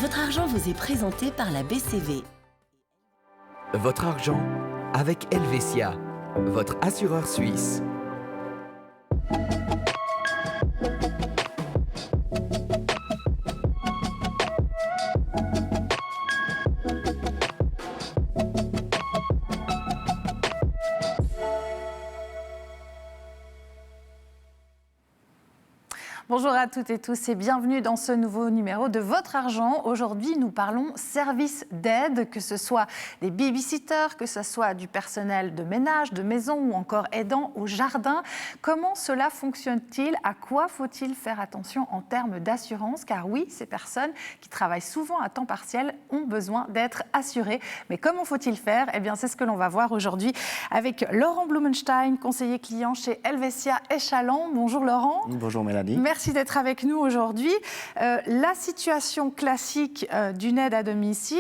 Votre argent vous est présenté par la BCV. Votre argent avec Helvetia, votre assureur suisse. Bonjour à toutes et tous et bienvenue dans ce nouveau numéro de Votre Argent. Aujourd'hui, nous parlons services d'aide, que ce soit des babysitters, que ce soit du personnel de ménage, de maison ou encore aidant au jardin. Comment cela fonctionne-t-il? À quoi faut-il faire attention en termes d'assurance? Car oui, ces personnes qui travaillent souvent à temps partiel ont besoin d'être assurées. Mais comment faut-il faire? Eh bien, c'est ce que l'on va voir aujourd'hui avec Laurent Blumenstein, conseiller client chez Helvetia Échalon. Bonjour Laurent. Bonjour Mélanie. Merci d'être avec nous aujourd'hui. La situation classique d'une aide à domicile,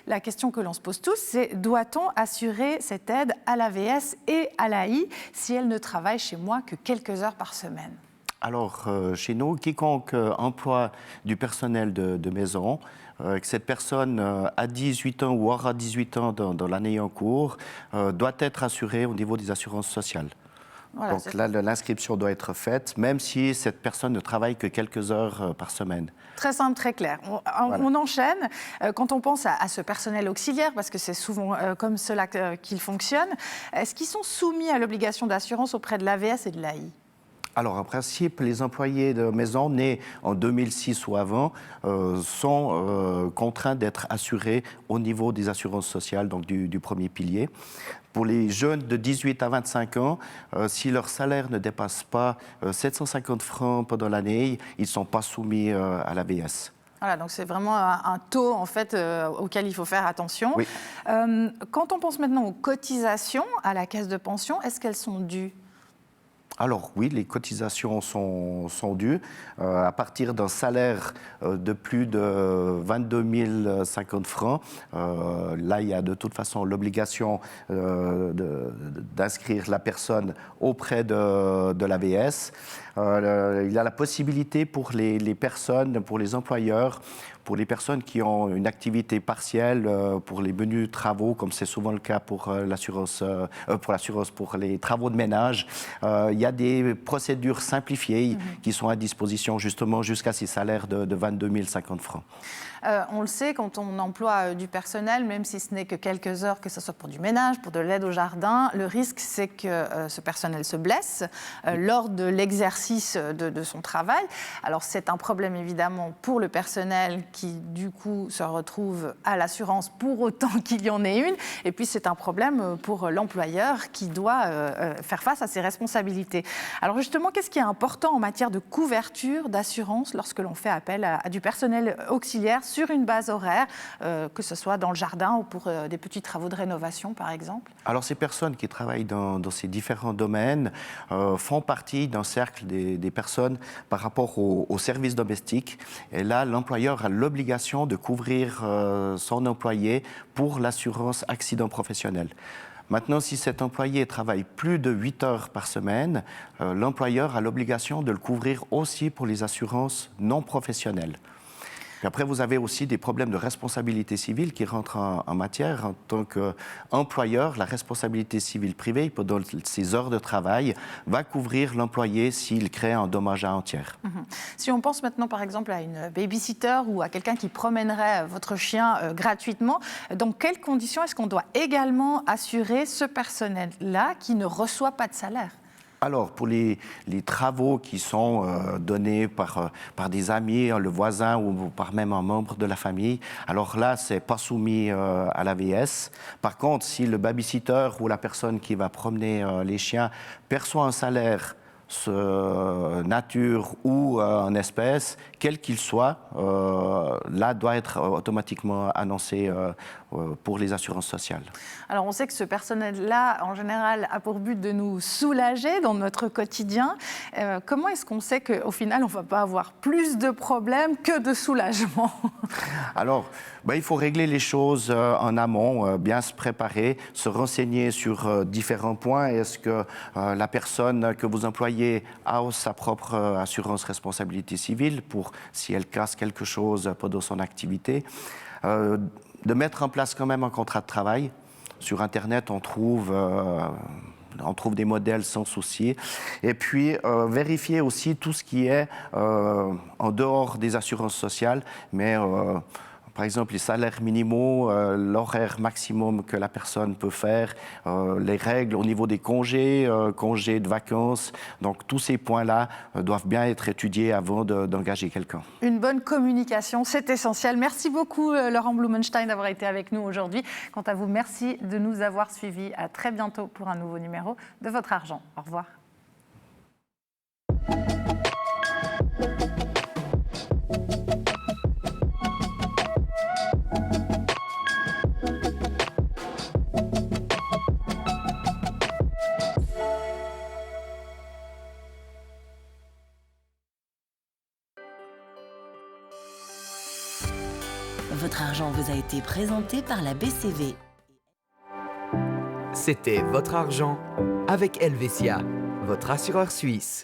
la question que l'on se pose tous, c'est doit-on assurer cette aide à l'AVS et à l'AI si elle ne travaille chez moi que quelques heures par semaine? Alors, chez nous, quiconque emploie du personnel de maison, que cette personne a 18 ans ou aura 18 ans dans l'année en cours, doit être assurée au niveau des assurances sociales. Voilà, donc là, l'inscription doit être faite, même si cette personne ne travaille que quelques heures par semaine. Très simple, très clair. On enchaîne. Quand on pense à ce personnel auxiliaire, parce que c'est souvent comme cela qu'il fonctionne, est-ce qu'ils sont soumis à l'obligation d'assurance auprès de l'AVS et de l'AI? Alors, en principe, les employés de maison nés en 2006 ou avant sont contraints d'être assurés au niveau des assurances sociales, donc du premier pilier. Pour les jeunes de 18 à 25 ans, si leur salaire ne dépasse pas 750 francs pendant l'année, ils ne sont pas soumis à l'AVS. Voilà, donc c'est vraiment un taux en fait, auquel il faut faire attention. Oui. Quand on pense maintenant aux cotisations à la caisse de pension, est-ce qu'elles sont dues ? Alors oui, les cotisations sont dues à partir d'un salaire de plus de 22 050 francs. Là, il y a de toute façon l'obligation d'inscrire la personne auprès de l'AVS. Il y a la possibilité pour les personnes, pour les employeurs, pour les personnes qui ont une activité partielle, pour les menus travaux, comme c'est souvent le cas pour l'assurance, pour les travaux de ménage, il y a des procédures simplifiées qui sont à disposition justement jusqu'à ces salaires de 22 050 francs. On le sait, quand on emploie du personnel, même si ce n'est que quelques heures, que ce soit pour du ménage, pour de l'aide au jardin, le risque, c'est que ce personnel se blesse lors de l'exercice de son travail. Alors, c'est un problème, évidemment, pour le personnel qui, du coup, se retrouve à l'assurance pour autant qu'il y en ait une. Et puis, c'est un problème pour l'employeur qui doit faire face à ses responsabilités. Alors, justement, qu'est-ce qui est important en matière de couverture, d'assurance, lorsque l'on fait appel à du personnel auxiliaire sur une base horaire, que ce soit dans le jardin ou pour des petits travaux de rénovation, par exemple? Alors, ces personnes qui travaillent dans ces différents domaines font partie d'un cercle des personnes par rapport aux services domestiques. Et là, l'employeur a l'obligation de couvrir son employé pour l'assurance accident professionnel. Maintenant, si cet employé travaille plus de 8 heures par semaine, l'employeur a l'obligation de le couvrir aussi pour les assurances non professionnelles. Et après, vous avez aussi des problèmes de responsabilité civile qui rentrent en matière. En tant qu'employeur, la responsabilité civile privée, pendant ses heures de travail, va couvrir l'employé s'il crée un dommage à entière. Si on pense maintenant, par exemple, à une babysitter ou à quelqu'un qui promènerait votre chien gratuitement, dans quelles conditions est-ce qu'on doit également assurer ce personnel-là qui ne reçoit pas de salaire ? Alors, pour les travaux qui sont donnés par des amis, le voisin ou par même un membre de la famille, alors là, ce n'est pas soumis à l'AVS. Par contre, si le babysitter ou la personne qui va promener les chiens perçoit un salaire nature ou en espèces, quel qu'il soit, là doit être automatiquement annoncé pour les assurances sociales. Alors on sait que ce personnel-là, en général, a pour but de nous soulager dans notre quotidien. Comment est-ce qu'on sait qu'au final, on ne va pas avoir plus de problèmes que de soulagement? Alors, il faut régler les choses en amont, bien se préparer, se renseigner sur différents points. Est-ce que la personne que vous employez l'employé a sa propre assurance responsabilité civile pour si elle casse quelque chose pendant son activité. De mettre en place quand même un contrat de travail. Sur Internet, on trouve des modèles sans souci. Et puis, vérifier aussi tout ce qui est en dehors des assurances sociales, mais par exemple, les salaires minimaux, l'horaire maximum que la personne peut faire, les règles au niveau des congés, congés de vacances. Donc, tous ces points-là doivent bien être étudiés avant d'engager quelqu'un. Une bonne communication, c'est essentiel. Merci beaucoup, Laurent Blumenstein, d'avoir été avec nous aujourd'hui. Quant à vous, merci de nous avoir suivis. À très bientôt pour un nouveau numéro de Votre Argent. Au revoir. Votre argent vous a été présenté par la BCV. C'était Votre Argent avec Helvetia, votre assureur suisse.